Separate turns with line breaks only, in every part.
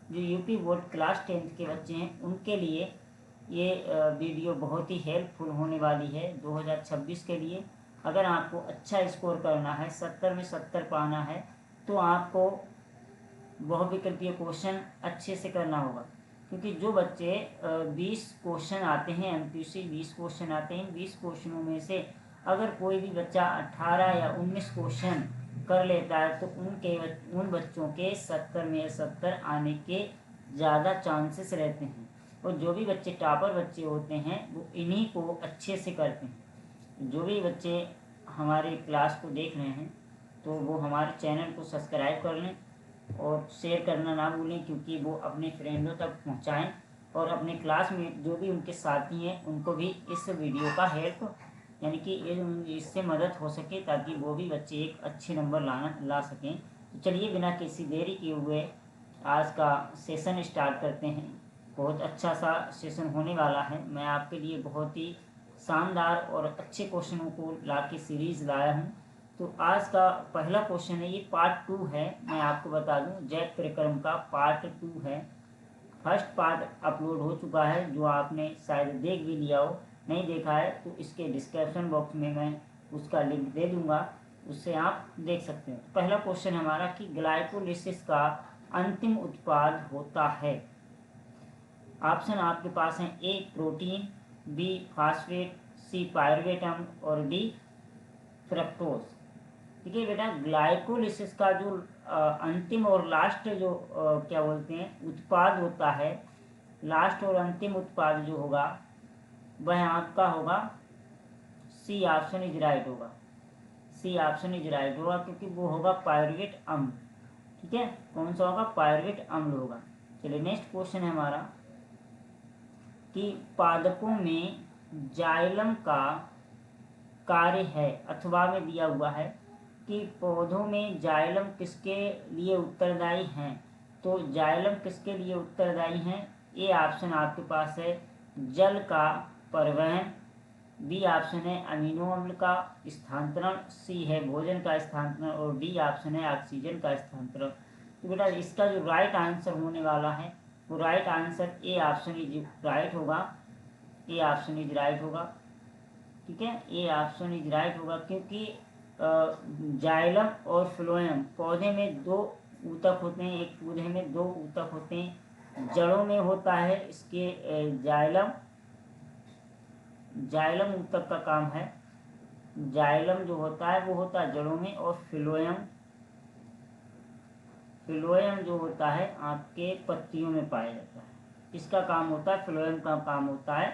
जो UP board class 10th के बच्चे हैं उनके लिए ये वीडियो बहुत ही हेल्पफुल होने वाली है 2026 के लिए। अगर आपको अच्छा स्कोर करना है, 70 में 70 पाना है, तो आपको बहुविकल्पीय क्वेश्चन अच्छे से करना होगा। क्योंकि जो बच्चे 20 क्वेश्चन आते हैं, एमपीसी 20 क्वेश्चन आते हैं, 20 क्वेश्चनों में से अगर कोई भी बच्चा 18 या 19 क्वेश्चन कर लेता है तो उन बच्चों के 70 में 70 आने के ज़्यादा चांसेस रहते हैं। और जो भी बच्चे टॉपर बच्चे होते हैं वो इन्हीं को अच्छे से करते हैं। जो भी बच्चे हमारे क्लास को देख रहे हैं तो वो हमारे चैनल को सब्सक्राइब कर लें और शेयर करना ना भूलें, क्योंकि वो अपने फ्रेंडों तक पहुंचाएं और अपने क्लास में जो भी उनके साथी हैं उनको भी इस वीडियो का हेल्प यानी कि इससे मदद हो सके, ताकि वो भी बच्चे एक अच्छे नंबर ला सकें। तो चलिए बिना किसी देरी किए हुए आज का सेशन स्टार्ट करते हैं। बहुत अच्छा सा सेशन होने वाला है। मैं आपके लिए बहुत ही शानदार और अच्छे क्वेश्चनों को ला के सीरीज़ लाया हूँ। तो आज का पहला क्वेश्चन है, ये पार्ट 2 है। मैं आपको बता दूं जैक परिक्रम का पार्ट 2 है। फर्स्ट पार्ट अपलोड हो चुका है जो आपने शायद देख भी लिया हो। नहीं देखा है तो इसके डिस्क्रिप्शन बॉक्स में मैं उसका लिंक दे दूंगा, उससे आप देख सकते हैं। पहला क्वेश्चन हमारा कि ग्लाइकोलिसिस का अंतिम उत्पाद होता है। ऑप्शन आपके पास है, ए प्रोटीन, बी फास्फेट, सी पायरुवेट अम्ल और डी फ्रक्टोज। ठीक है बेटा, ग्लाइकोलिसिस का जो अंतिम और लास्ट जो क्या बोलते हैं उत्पाद होता है, लास्ट और अंतिम उत्पाद जो होगा वह आपका होगा सी ऑप्शन इज राइट होगा। सी ऑप्शन इज राइट होगा क्योंकि वो होगा पायरुवेट अम्ल। ठीक है, कौन सा होगा? पायरुवेट अम्ल होगा। चलिए नेक्स्ट क्वेश्चन है हमारा कि पादपों में जाइलम का कार्य है, अथवा में दिया हुआ है कि पौधों में जाइलम किसके लिए उत्तरदायी हैं। तो जाइलम किसके लिए उत्तरदायी हैं? ए ऑप्शन आपके पास है जल का परिवहन, बी ऑप्शन है अमीनो अम्ल का स्थानांतरण, सी है भोजन का स्थानांतरण और डी ऑप्शन है ऑक्सीजन का स्थानांतरण। तो बेटा इसका जो राइट आंसर होने वाला है वो right answer A option is right होगा। ए ऑप्शन इज राइट होगा। ठीक है, ए ऑप्शन इज राइट होगा क्योंकि जाइलम और फ्लोएम पौधे में 2 ऊतक होते हैं, एक पौधे में 2 ऊतक होते हैं। जड़ों में होता है इसके जाइलम ऊतक का काम है। जाइलम जो होता है वो होता है जड़ों में, और फ्लोएम जो होता है आपके पत्तियों में पाया जाता है। इसका काम होता है, फ्लोएम का काम होता है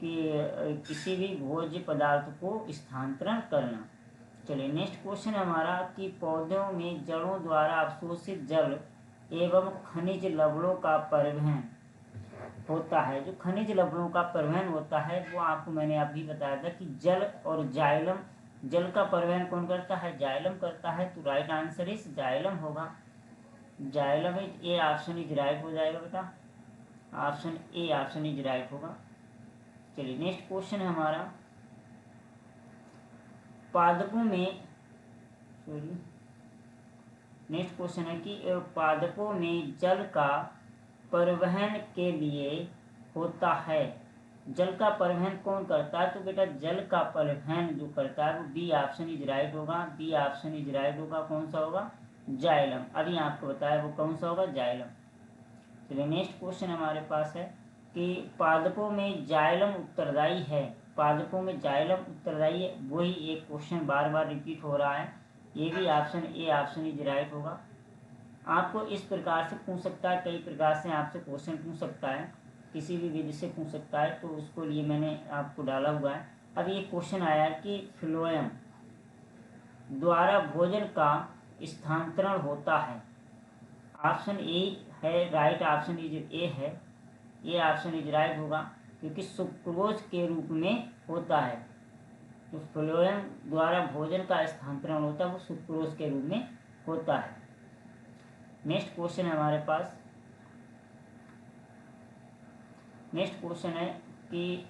कि किसी भी भोज्य पदार्थ को स्थानांतरण करना। चलिए नेक्स्ट क्वेश्चन हमारा कि पौधों में जड़ों द्वारा अवशोषित जल एवं खनिज लवणों का परिवहन होता है। जो खनिज लवणों का परिवहन होता है वो आपको मैंने अभी बताया था कि जल और जाइलम, जल का परिवहन कौन करता है? जाइलम करता है। तो राइट आंसर इस जाइलम होगा। Xylem is a option is right हो जाएगा बेटा। Option A option is right होगा। चलिए नेक्स्ट क्वेश्चन है हमारा पादपों में नेक्स्ट क्वेश्चन है कि पादपों में जल का परिवहन के लिए होता है। जल का परिवहन कौन करता है? तो बेटा जल का परिवहन जो करता है वो बी ऑप्शन इज राइट होगा। बी ऑप्शन इज राइट होगा। कौन सा होगा? जाइलम। अभी आपको बताया वो कौन सा होगा? जाइलम। चलिए नेक्स्ट क्वेश्चन हमारे पास है कि पादपों में जाइलम उत्तरदायी है। पादपों में जाइलम उत्तरदायी है, वही एक क्वेश्चन बार बार रिपीट हो रहा है। ये भी option A option is right होगा। आपको इस प्रकार से पूछ सकता है, कई प्रकार से आपसे क्वेश्चन पूछ सकता है, किसी भी विधि से पूछ सकता है, तो उसको लिए मैंने आपको डाला हुआ है। अब ये क्वेश्चन आया कि फ्लोएम द्वारा भोजन का स्थानांतरण होता है। ऑप्शन ए है राइट, ऑप्शन इज ए है। ये ऑप्शन इज राइट होगा क्योंकि सुक्रोज के रूप में होता है। तो फ्लोएम द्वारा भोजन का स्थानांतरण होता है वो सुक्रोज के रूप में होता है। नेक्स्ट क्वेश्चन है हमारे पास, नेक्स्ट क्वेश्चन है कि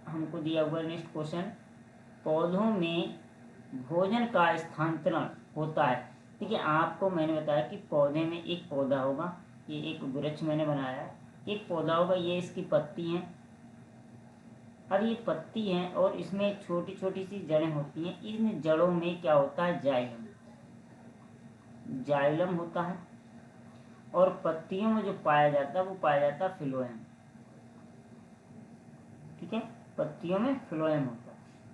हमको दिया हुआ नेक्स्ट क्वेश्चन, पौधों में भोजन का स्थानांतरण होता है। देखिए आपको मैंने बताया कि पौधे में एक पौधा होगा, ये एक वृक्ष मैंने बनाया है, एक पौधा होगा, ये इसकी पत्ती हैं। अब ये पत्ती हैं और इसमें छोटी छोटी सी जड़ें होती हैं। इन जड़ों में क्या होता है? जाइलम, जाइलम होता है। और पत्तियों में जो पाया जाता है वो पाया जाता है फ्लोएम। ठीक है, पत्तियों में फ्लोएम होता है।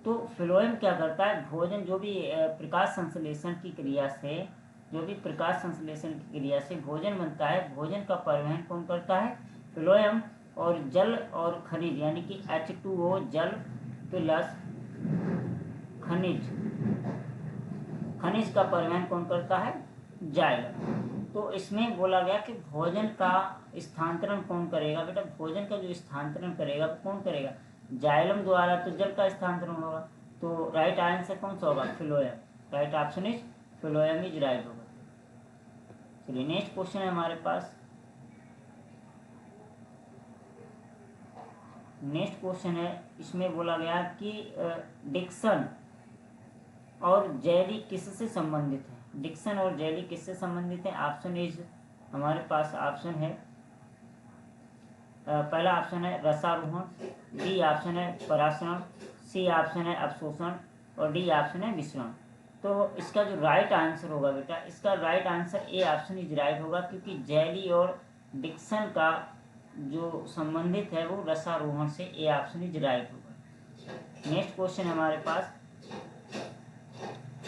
तो फ्लोएम क्या करता है? भोजन जो भी प्रकाश संश्लेषण की क्रिया से, जो भी प्रकाश संश्लेषण की क्रिया से भोजन बनता है, भोजन का परिवहन कौन करता है? फ्लोएम। और जल और खनिज यानी कि H2O जल प्लस खनिज, खनिज का परिवहन कौन करता है? जाइलम। तो इसमें बोला गया कि भोजन का स्थानांतरण कौन करेगा? बेटा भोजन का जो स्थानांतरण करेगा वो कौन करेगा? जाइलम द्वारा। तो जल का स्थानांतरण होगा। तो राइट आंसर कौन सा होगा? Phloem. Right option is phloem is right होगा। चलिए नेक्स्ट क्वेश्चन है हमारे पास। नेक्स्ट क्वेश्चन है, इसमें बोला गया कि डिक्सन और जैली किससे संबंधित है? डिक्सन और जैली किससे संबंधित है? ऑप्शन इज हमारे पास ऑप्शन है, पहला ऑप्शन है रसारोहण, बी ऑप्शन है परासरण, सी ऑप्शन है अवशोषण और डी ऑप्शन है विसरण। तो इसका जो राइट आंसर होगा बेटा, इसका right answer A option is right होगा, क्योंकि जैली और डिक्सन का जो संबंधित है वो रसारोहण से। ए ऑप्शन इज राइट होगा। नेक्स्ट क्वेश्चन हमारे पास,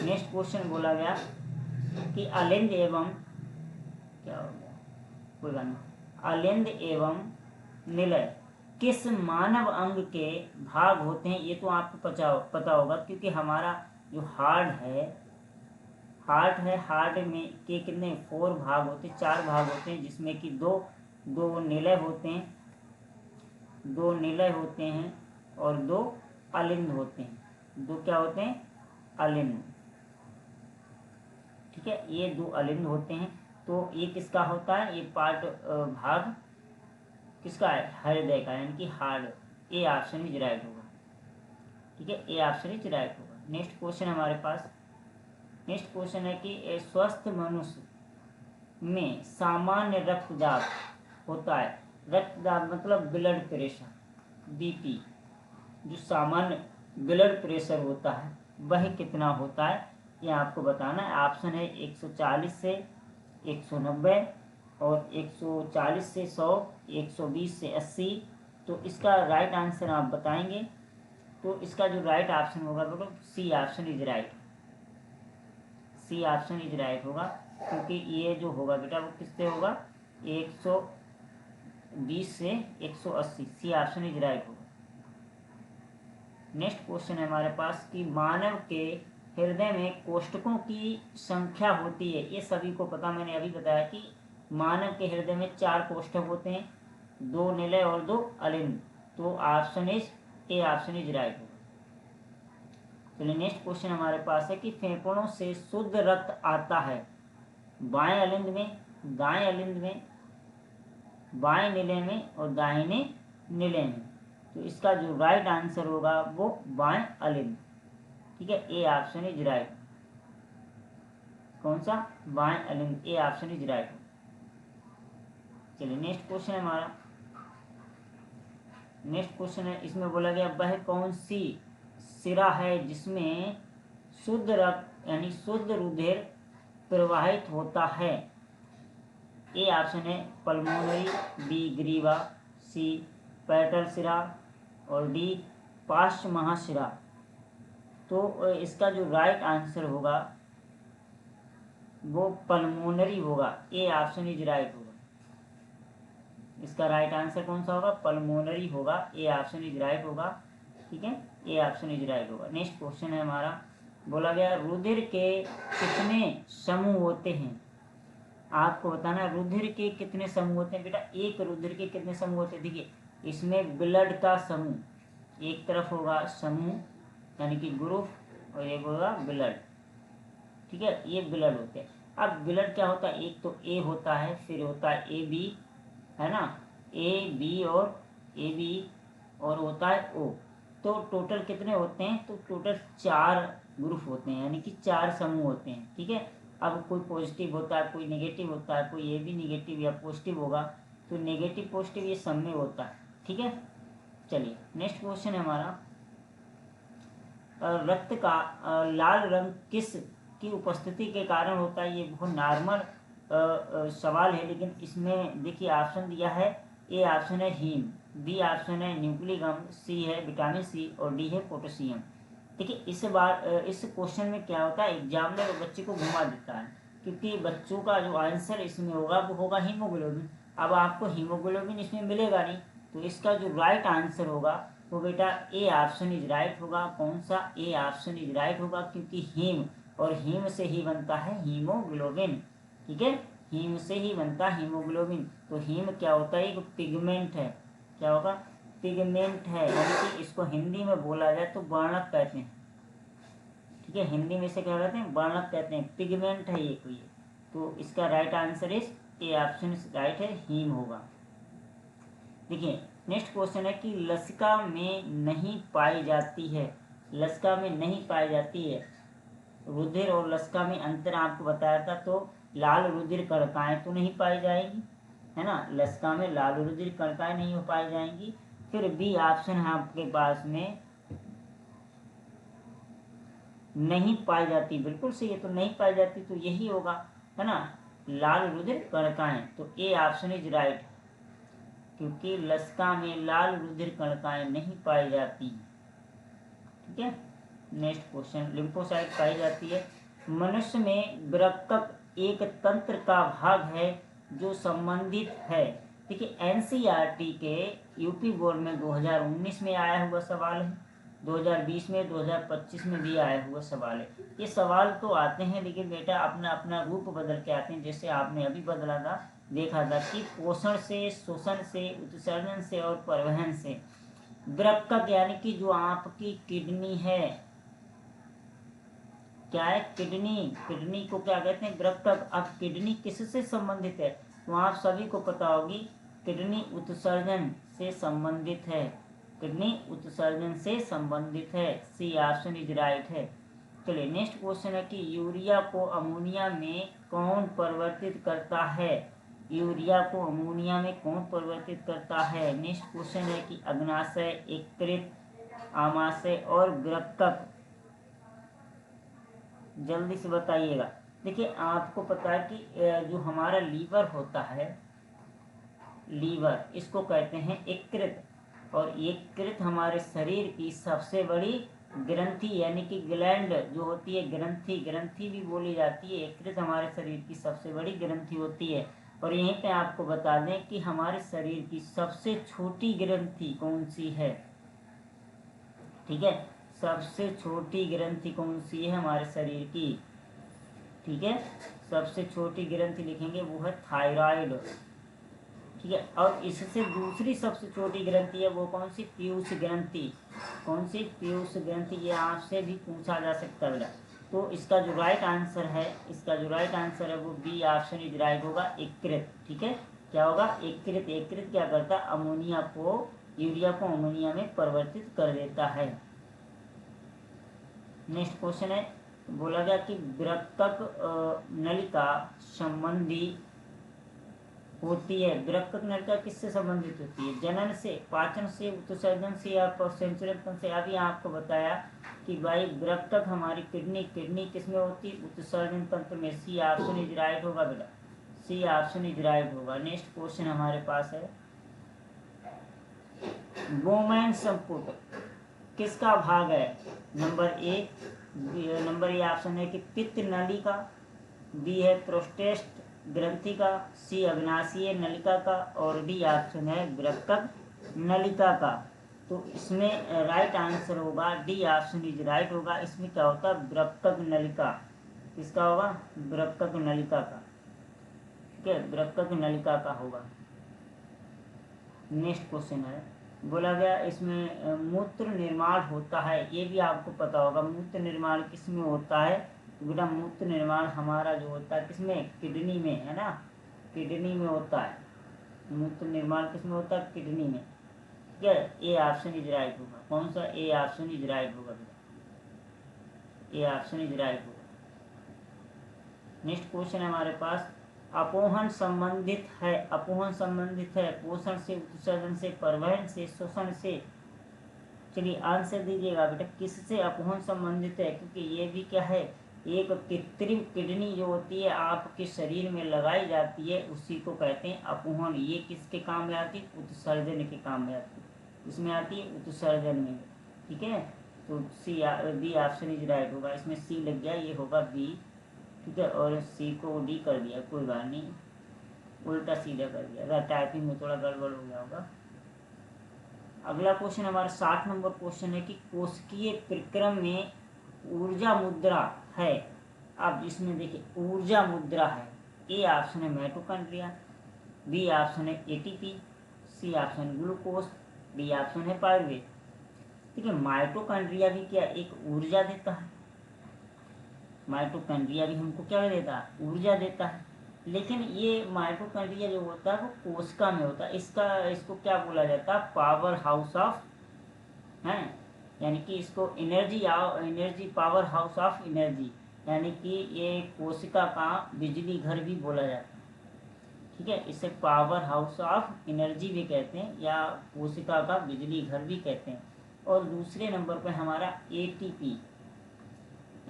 नेक्स्ट क्वेश्चन बोला गया कि अलिंद एवं, क्या हो गया कोई बात नहीं, अलिंद एवं निलय किस मानव अंग के भाग होते हैं? ये तो आपको पता होगा, क्योंकि हमारा जो हार्ट है, हार्ट में के कितने 4 भाग होते हैं, 4 भाग होते हैं, जिसमें कि दो निलय होते हैं, 2 निलय होते हैं और 2 अलिंद होते हैं। 2 क्या होते हैं? अलिंद। ठीक है, ये 2 अलिंद होते हैं। तो ये किसका होता है? ये पार्ट भाग किसका है? हृदय का, यानी कि heart. A option is right होगा। ठीक है, ए ऑप्शन इज राइट होगा। नेक्स्ट क्वेश्चन हमारे पास, नेक्स्ट क्वेश्चन है कि स्वस्थ मनुष्य में सामान्य रक्तदाब होता है। रक्तदाब मतलब ब्लड प्रेशर, बीपी, जो सामान्य ब्लड प्रेशर होता है वह कितना होता है? ये आपको बताना है। ऑप्शन है 140 से 190 और 140 से 100, 120 से 80। तो इसका राइट आंसर आप बताएंगे। तो इसका जो राइट ऑप्शन होगा बेटा, C option is right. C option is right होगा, क्योंकि ये जो होगा बेटा वो किससे होगा? 120 से 180। सी ऑप्शन इज राइट होगा। नेक्स्ट क्वेश्चन है हमारे पास कि मानव के हृदय में कोष्ठकों की संख्या होती है। ये सभी को पता, मैंने अभी बताया कि मानव के हृदय में 4 कोष्ठक होते हैं, 2 निलय और 2 अलिंद। तो option is a option is right होगा। चलिए नेक्स्ट क्वेश्चन हमारे पास है कि फेफड़ों से शुद्ध रक्त आता है बाएं अलिंद में, दाएं अलिंद में, बाएं निलय में और दाहिने निलय में। तो इसका जो राइट आंसर होगा वो बाएं अलिंद। ठीक है, ए ऑप्शन इज राइट। कौन सा? बाएं अलिंद। A option is right. चलिए नेक्स्ट क्वेश्चन है हमारा, नेक्स्ट क्वेश्चन है, इसमें बोला गया वह कौन सी सिरा है जिसमें शुद्ध रक्त यानी शुद्ध रुधिर प्रवाहित होता है? ए ऑप्शन है पल्मोनरी, बी ग्रीवा, सी पैटल सिरा और डी पार्श्व महाशिरा। तो इसका जो राइट आंसर होगा वो पल्मोनरी होगा। ए ऑप्शन इज राइट होगा। इसका राइट आंसर कौन सा होगा? पल्मोनरी होगा। ए ऑप्शन इज राइट होगा। ठीक है, ए ऑप्शन इज राइट होगा। नेक्स्ट क्वेश्चन है हमारा, बोला गया रुधिर के कितने समूह होते हैं? आपको बताना रुधिर के कितने समूह होते हैं बेटा। एक रुधिर के कितने समूह होते हैं? देखिए, इसमें ब्लड का समूह एक तरफ होगा, समूह यानी कि ग्रुप, और एक होगा ब्लड। ठीक है, ये ब्लड होते हैं। अब ब्लड क्या होता है? एक तो ए होता है, फिर होता है ए बी, है ना, ए बी और ए बी, और होता है ओ। तो टोटल कितने होते हैं? तो टोटल 4 ग्रुप होते हैं, यानी कि 4 समूह होते हैं। ठीक है, अब कोई पॉजिटिव होता है, कोई नेगेटिव होता है, कोई ए भी नेगेटिव या पॉजिटिव होगा, तो नेगेटिव पॉजिटिव ये सब में होता है। ठीक है, चलिए नेक्स्ट क्वेश्चन है हमारा, रक्त का लाल रंग किस की उपस्थिति के कारण होता है। ये बहुत नॉर्मल सवाल है, लेकिन इसमें देखिए ऑप्शन दिया है, ए ऑप्शन है हीम, बी ऑप्शन है न्यूक्लिक अम्ल, सी है विटामिन सी और डी है पोटेशियम। देखिए इस बार इस क्वेश्चन में क्या होता है, एग्जामिनर बच्चे को घुमा देता है, क्योंकि बच्चों का जो आंसर इसमें होगा वो होगा हीमोग्लोबिन। अब आपको हीमोग्लोबिन इसमें मिलेगा नहीं, तो इसका जो राइट आंसर होगा वो बेटा ए ऑप्शन इज राइट होगा। कौन सा, ए ऑप्शन इज राइट होगा, क्योंकि हीम और हीम से ही बनता है हीमोग्लोबिन। ठीक है, हीम से ही बनता है हीमोग्लोबिन। तो हीम क्या होता है, एक पिगमेंट है। क्या होगा, पिगमेंट है, यानी कि इसको हिंदी में बोला जाए तो वर्णक कहते हैं। ठीक है, हिंदी में इसे क्या कहते हैं, वर्णक कहते हैं, पिगमेंट है ये कोई। तो इसका right answer is A option right है, हीम होगा। देखिए नेक्स्ट क्वेश्चन है कि लसिका में नहीं पाई जाती है, लसिका में नहीं पाई जाती है। रुधिर और लसिका में अंतर आपको बताया था, तो लाल रुधिर कणिकाएं तो नहीं पाई जाएगी, है ना, लसिका में लाल रुधिर कणिकाएं नहीं हो पाई जाएंगी। फिर बी ऑप्शन है आपके पास में नहीं पाई जाती, बिल्कुल सही है, तो नहीं पाई जाती तो यही होगा, है ना, लाल रुधिर कणिकाएं। तो ए ऑप्शन इज राइट, क्योंकि लसिका में लाल रुधिर कणिकाएं नहीं पाई जाती। ठीक है, नेक्स्ट क्वेश्चन, लिम्फोसाइट पाई जाती है। मनुष्य में वृक्क एक तंत्र का भाग है जो संबंधित है। देखिए एनसीईआरटी के यूपी बोर्ड में 2019 में आया हुआ सवाल है, 2020 में, 2025 में भी आया हुआ सवाल है। ये सवाल तो आते हैं, लेकिन बेटा अपना अपना रूप बदल के आते हैं। जैसे आपने अभी बदला था, देखा था कि पोषण से, शोषण से, उत्सर्जन से और परिवहन से। वृक्क यानी कि जो आपकी किडनी है, क्या है, किडनी, किडनी को क्या कहते हैं, वृक्क। अब किडनी किससे संबंधित है, तो आप सभी को पता होगी, किडनी उत्सर्जन से संबंधित है, किडनी उत्सर्जन से संबंधित है। सी ऑप्शन इज राइट है। चलिए नेक्स्ट क्वेश्चन है कि यूरिया को अमोनिया में कौन परिवर्तित करता है, यूरिया को अमोनिया में कौन परिवर्तित करता है। नेक्स्ट क्वेश्चन है कि अग्नाशय, यकृत, आमाशय और वृक्क, जल्दी से बताइएगा। देखिए आपको पता है कि जो हमारा लीवर होता है, लीवर इसको कहते हैं यकृत, और यकृत हमारे शरीर की सबसे बड़ी ग्रंथि यानी कि ग्लैंड जो होती है, ग्रंथि, ग्रंथि भी बोली जाती है। यकृत हमारे शरीर की सबसे बड़ी ग्रंथि होती है। और यहीं पे आपको बता दें कि हमारे शरीर की सबसे छोटी ग्रंथि कौन सी है। ठीक है, सबसे छोटी ग्रंथि कौन सी है हमारे शरीर की। ठीक है, सबसे छोटी ग्रंथि लिखेंगे वो है थायराइड। ठीक है, और इससे दूसरी सबसे छोटी ग्रंथि है वो कौन सी, पीयूष ग्रंथि। कौन सी, पीयूष ग्रंथि। ये आपसे भी पूछा जा सकता है। तो इसका जो राइट आंसर है, इसका जो राइट आंसर है वो बी ऑप्शन इज राइट होगा, यकृत। ठीक है, क्या होगा, यकृत। यकृत क्या करता है, अमोनिया को, यूरिया को अमोनिया में परिवर्तित कर देता है। नेक्स्ट क्वेश्चन है, बोला गया कि वृक्क नलिका संबंधी होती है। वृक्क नलिका किससे संबंधित होती है, जनन से, पाचन से, उत्सर्जन से या सेंचुरन से। अभी आपको बताया कि भाई वृक्क हमारी किडनी, किडनी किसमें होती है, उत्सर्जन तंत्र में। सी ऑप्शन इज राइट होगा बेटा, सी ऑप्शन इज राइट होगा। नेक्स्ट क्वेश्चन हमारे पास है, गोमैन संपुट किसका भाग है। नंबर ए ऑप्शन है कि पित्त नलिका, बी है प्रोस्टेट ग्रंथि का, सी अग्नाशयीय नलिका का, और डी ऑप्शन है वृक्क नलिका का। तो इसमें राइट आंसर होगा डी ऑप्शन इज राइट होगा। इसमें क्या होता है, वृक्क नलिका। किसका होगा, वृक्क नलिका का। ठीक है, वृक्क नलिका का होगा। नेक्स्ट क्वेश्चन है, बोला गया इसमें मूत्र निर्माण होता है। ये भी आपको पता होगा, मूत्र निर्माण किसमें होता है, तो बेटा मूत्र निर्माण हमारा जो होता है किसमें, किडनी में, है ना, किडनी में होता है। मूत्र निर्माण किसमें होता है, किडनी में। ठीक है, ए ऑप्शन इज राइट होगा। कौन सा, ए ऑप्शन इज राइट होगा बेटा, ए ऑप्शन इज राइट होगा। नेक्स्ट क्वेश्चन है हमारे पास, अपोहन संबंधित है, अपोहन संबंधित है पोषण से, उत्सर्जन से, परिवहन से, शोषण से। चलिए आंसर दीजिएगा बेटा, किससे अपोहन संबंधित है, क्योंकि ये भी क्या है, एक कृत्रिम किडनी जो होती है आपके शरीर में लगाई जाती है, उसी को कहते हैं अपोहन। ये किसके काम में आती है, उत्सर्जन के काम में आती है, इसमें आती है उत्सर्जन में। ठीक है, तो C B option is right होगा। इसमें सी लग गया, ये होगा बी। ठीक है, और सी को डी कर दिया, कोई बात नहीं, उल्टा सीधा कर दिया, टाइपिंग में थोड़ा गड़बड़ हो गया होगा। अगला क्वेश्चन हमारा 60 नंबर क्वेश्चन है कि कोशिकीय प्रक्रम में ऊर्जा मुद्रा है। अब इसमें देखिए ऊर्जा मुद्रा है, ए ऑप्शन है माइटोकॉन्ड्रिया, बी ऑप्शन है ATP, C option glucose, D option है पायरुवेट। ठीक है, माइटोकॉन्ड्रिया भी क्या एक ऊर्जा देता है, माइटोकॉन्ड्रिया भी हमको क्या देता है, ऊर्जा देता है। लेकिन ये माइटोकॉन्ड्रिया जो होता है वो कोशिका में होता है, इसको क्या बोला जाता है, पावर हाउस ऑफ, है, यानी कि इसको energy power house of energy, यानी कि ये कोशिका का बिजली घर भी बोला जाता है। ठीक है, इसे पावर हाउस ऑफ एनर्जी भी कहते हैं या कोशिका का बिजली घर भी कहते हैं। और दूसरे नंबर पर हमारा एटीपी,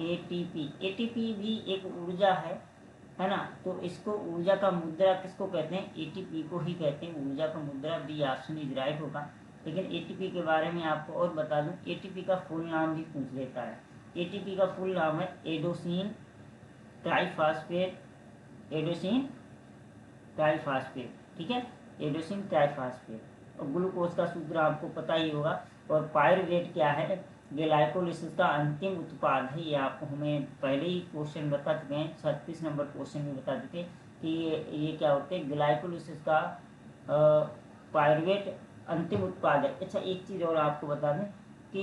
एटीपी भी एक ऊर्जा है ना। तो इसको ऊर्जा का मुद्रा किसको कहते हैं, एटीपी को ही कहते हैं ऊर्जा का मुद्रा। बी ऑप्शन इज राइट होगा। लेकिन एटीपी के बारे में आपको और बता दूं, एटीपी का फुल नाम भी पूछ लेता है। एटीपी का फुल नाम है एडोसिन ट्राइफॉस्फेट, एडोसिन ट्राइफॉस्फेट। ठीक है, एडोसिन ट्राइफॉस्फेट। और ग्लूकोज का सूत्र आपको पता ही होगा। और पायरुवेट क्या है, ग्लाइकोलिसिस का अंतिम उत्पाद है। ये आपको हमें पहले ही क्वेश्चन बता चुके हैं, 36 नंबर क्वेश्चन में बता चुके कि ये क्या होते हैं, ग्लाइकोलिसिस का पायरुवेट अंतिम उत्पाद है। अच्छा, एक चीज़ और आपको बता दें कि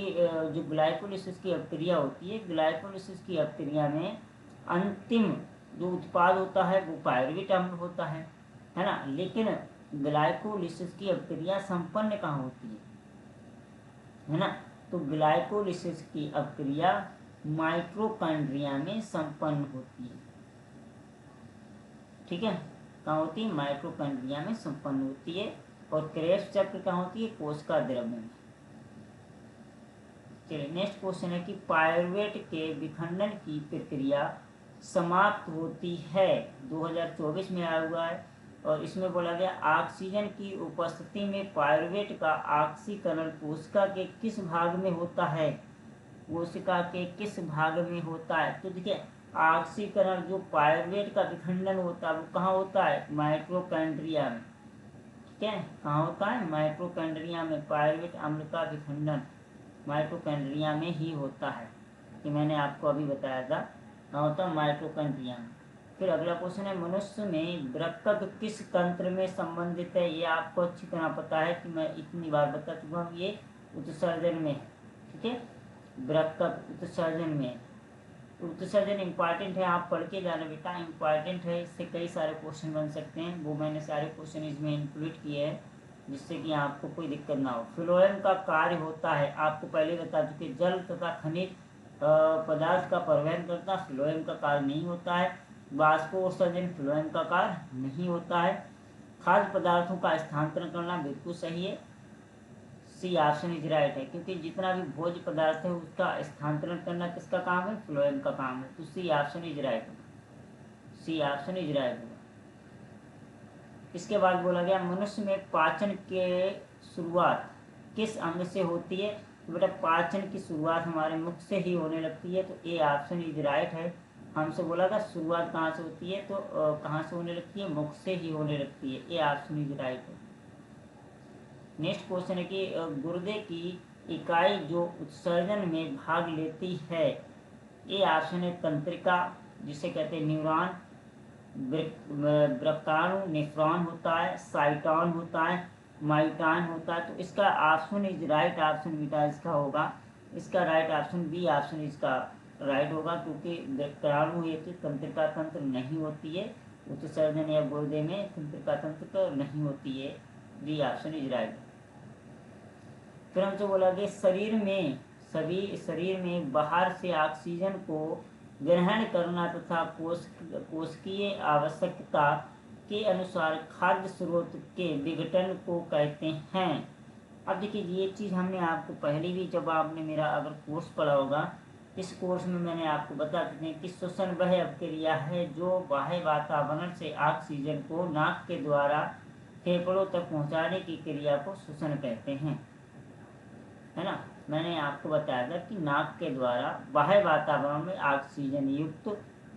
जो ग्लाइकोलिसिस की अभिक्रिया होती है, ग्लाइकोलिसिस की अभिक्रिया में अंतिम जो उत्पाद होता है वो पायरुवेट अम्ल होता है ना। लेकिन ग्लाइकोलिसिस की अभिक्रिया संपन्न कहाँ होती है ना। तो ग्लाइकोलिसिस की अभिक्रिया माइटोकॉन्ड्रिया में संपन्न होती है। ठीक है, कहाँ होती है, माइटोकॉन्ड्रिया में संपन्न होती है। और क्रेब्स चक्र कहाँ होती है, कोशिका द्रव्य में। चलिए नेक्स्ट क्वेश्चन है कि पायरुवेट के विखंडन की प्रक्रिया समाप्त होती है, 2024 में आया हुआ है। और इसमें बोला गया ऑक्सीजन की उपस्थिति में पायरुवेट का ऑक्सीकरण कोशिका के किस भाग में होता है, कोशिका के किस भाग में होता है। तो देखिए ऑक्सीकरण जो पायरुवेट का विखंडन होता है वो कहाँ होता है, माइटोकॉन्ड्रिया में। ठीक है, कहाँ होता है, माइटोकॉन्ड्रिया में। पायरुवेट अम्ल का विखंडन माइटोकॉन्ड्रिया में ही होता है, कि मैंने आपको अभी बताया था, कहाँ होता है, माइटोकॉन्ड्रिया में। फिर अगला क्वेश्चन है, मनुष्य में वृक्क किस तंत्र में संबंधित है। ये आपको अच्छी तरह पता है कि मैं इतनी बार बता चुका हूँ, ये उत्सर्जन में। ठीक है, वृक्क उत्सर्जन में। उत्सर्जन इम्पॉर्टेंट है, आप पढ़ के जाना बेटा, इम्पॉर्टेंट है। इससे कई सारे क्वेश्चन बन सकते हैं, वो मैंने सारे क्वेश्चन इसमें इंक्लूड किए हैं जिससे कि आपको कोई दिक्कत ना हो। फ्लोएम का कार्य होता है, आपको पहले बता चुके, जल तथा खनिज पदार्थ का परिवहन करना फ्लोएम का कार्य नहीं होता है। वाष्पोत्सर्जन फ्लोएम का कार्य नहीं होता है। खाद्य पदार्थों का स्थानांतरण करना बिल्कुल सही है, सी ऑप्शन इज राइट है, क्योंकि जितना भी भोज्य पदार्थ है उसका स्थानांतरण करना किसका काम है, फ्लोएम का काम है। तो सी ऑप्शन इज राइट होगा, सी ऑप्शन इज राइट होगा। इसके बाद बोला गया मनुष्य में पाचन के शुरुआत किस अंग से होती है। तो बेटा पाचन की शुरुआत हमारे मुख से ही होने लगती है, तो ए ऑप्शन इज राइट है। हमसे बोला था शुरुआत कहाँ से होती है, तो कहाँ से होने लगती है, मुख से ही होने लगती है, ए ऑप्शन इज राइट है। नेक्स्ट क्वेश्चन है कि गुर्दे की इकाई जो उत्सर्जन में भाग लेती है, ए ऑप्शन है तंत्रिका, जिसे कहते हैं न्यूरॉन, वृक्काणु नेफ्रॉन होता है, साइटॉन होता है, माइटॉन होता है। तो इसका ऑप्शन इज राइट, ऑप्शन बेटा इसका होगा, इसका राइट ऑप्शन बी ऑप्शन इसका राइट होगा, क्योंकि वृक्काणु ये तंत्रिका तंत्र नहीं होती है, उत्सर्जन या गुर्दे में तंत्रिका तंत्र नहीं होती है, बी ऑप्शन इज राइट। फिर हमसे बोला कि शरीर में बाहर से ऑक्सीजन को ग्रहण करना तथा कोशिकीय आवश्यकता के अनुसार खाद्य स्रोत के विघटन को कहते हैं। अब देखिए, ये चीज़ हमने आपको पहले भी, जब आपने मेरा अगर कोर्स पढ़ा होगा, इस कोर्स में मैंने आपको बता देते हैं कि श्वसन वह अपक्रिया है जो बाह्य वातावरण से ऑक्सीजन को नाक के द्वारा फेफड़ों तक पहुंचाने की क्रिया को श्वसन कहते हैं, है ना। मैंने आपको बताया था कि नाक के द्वारा बाह्य वातावरण में ऑक्सीजन युक्त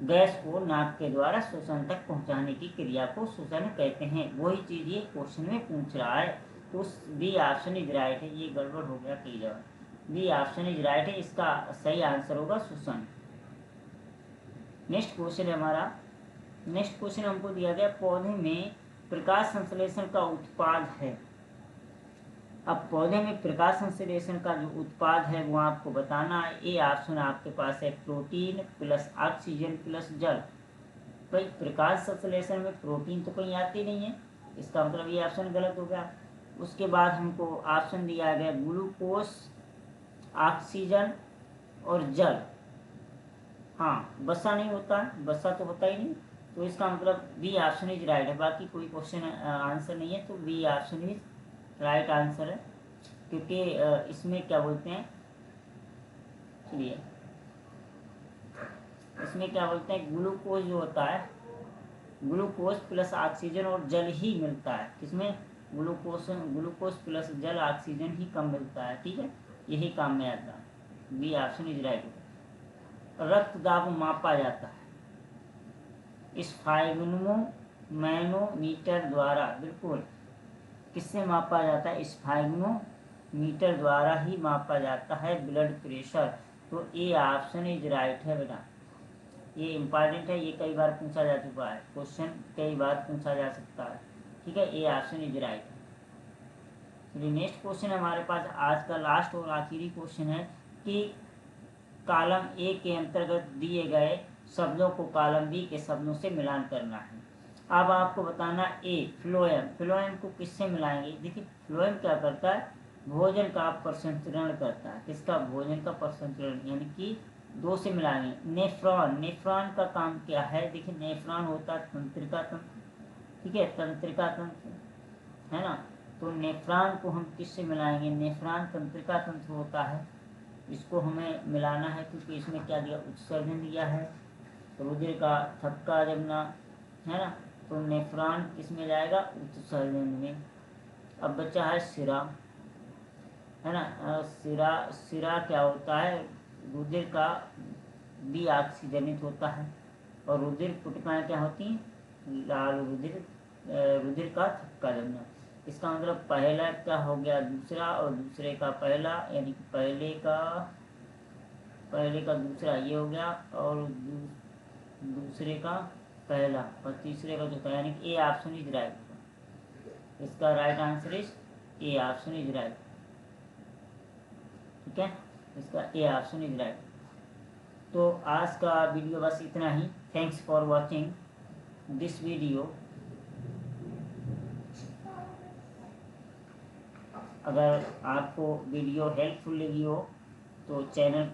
गैस को नाक के द्वारा श्वसन तक पहुंचाने की क्रिया को श्वसन कहते हैं। वही चीज़ ये क्वेश्चन में पूछ रहा है, तो बी ऑप्शन इज राइट है। ये गड़बड़ हो गया कई जगह, बी ऑप्शन इज राइट है, इसका सही आंसर होगा श्वसन। नेक्स्ट क्वेश्चन है हमारा, नेक्स्ट क्वेश्चन हमको दिया गया, पौधे में प्रकाश संश्लेषण का उत्पाद है। अब पौधे में प्रकाश संश्लेषण का जो उत्पाद है वो आपको बताना है। ए ऑप्शन आपके पास है प्रोटीन प्लस ऑक्सीजन प्लस जल। भाई प्रकाश संश्लेषण में प्रोटीन तो कहीं आती नहीं है, इसका मतलब ये ऑप्शन गलत हो गया। उसके बाद हमको ऑप्शन दिया गया ग्लूकोज, ऑक्सीजन और जल। हाँ, वसा नहीं होता, वसा तो होता ही नहीं, तो इसका मतलब बी ऑप्शन इज राइट है। बाकी कोई क्वेश्चन आंसर नहीं है, तो B option is right answer है, क्योंकि इसमें क्या बोलते हैं, चलिए इसमें क्या बोलते हैं, ग्लूकोज जो होता है, ग्लूकोज प्लस ऑक्सीजन और जल ही मिलता है। किसमें, ग्लूकोज प्लस जल, ऑक्सीजन ही कम मिलता है, ठीक है, यही काम में आता है। B option is right. रक्त दाब मापा जाता है स्फाइग्नोमैनोमीटर द्वारा, बिल्कुल, किससे मापा जाता है, स्फाइग्नोमीटर द्वारा ही मापा जाता है ब्लड प्रेशर। तो ए ऑप्शन इज राइट है बेटा, ये इम्पॉर्टेंट है, ये कई बार पूछा जा चुका है, क्वेश्चन कई बार पूछा जा सकता है, ठीक है, ए ऑप्शन इज राइट। चलिए नेक्स्ट क्वेश्चन हमारे पास आज का लास्ट और आखिरी क्वेश्चन है कि कॉलम ए के अंतर्गत दिए गए शब्दों को कॉलम बी के शब्दों से मिलान करना है। अब आपको बताना ए फ्लोएम, फ्लोएम को किससे मिलाएंगे। देखिए फ्लोएम क्या करता है, भोजन का प्रसंस्करण करता है। किसका, भोजन का प्रसंस्करण, यानी कि दो से मिलाएंगे। नेफ्रॉन, नेफ्रॉन का काम क्या है, देखिए नेफ्रॉन होता है तंत्रिका तंत्र, ठीक है, तंत्रिका तंत्र, है ना। तो नेफ्रॉन को हम किससे मिलाएंगे, नेफ्रॉन तंत्रिका तंत्र होता है, इसको हमें मिलाना है, क्योंकि इसमें क्या दिया, उत्सर्जन दिया है, रुधिर का थक्का जमना, है ना। तो नेफ्रॉन किसमें जाएगा, उत्सर्जन में। अब बचा है सिरा, है ना। सिरा, सिरा क्या होता है, रुधिर का भी ऑक्सीजनित होता है, और रुधिर पुटिकाएँ क्या होती हैं, लाल रुधिर, रुधिर का थक्का जमना। इसका मतलब पहला क्या हो गया दूसरा, और दूसरे का पहला, यानी कि पहले का दूसरा ये हो गया, और दूसरे का पहला, और तीसरे का चौथा, यानी कि ए ऑप्शन इज राइट। इसका right answer is a option is right, ठीक है, इसका ए ऑप्शन इज राइट। तो आज का वीडियो बस इतना ही। Thanks for watching this video. अगर आपको वीडियो हेल्पफुल लगी हो तो चैनल को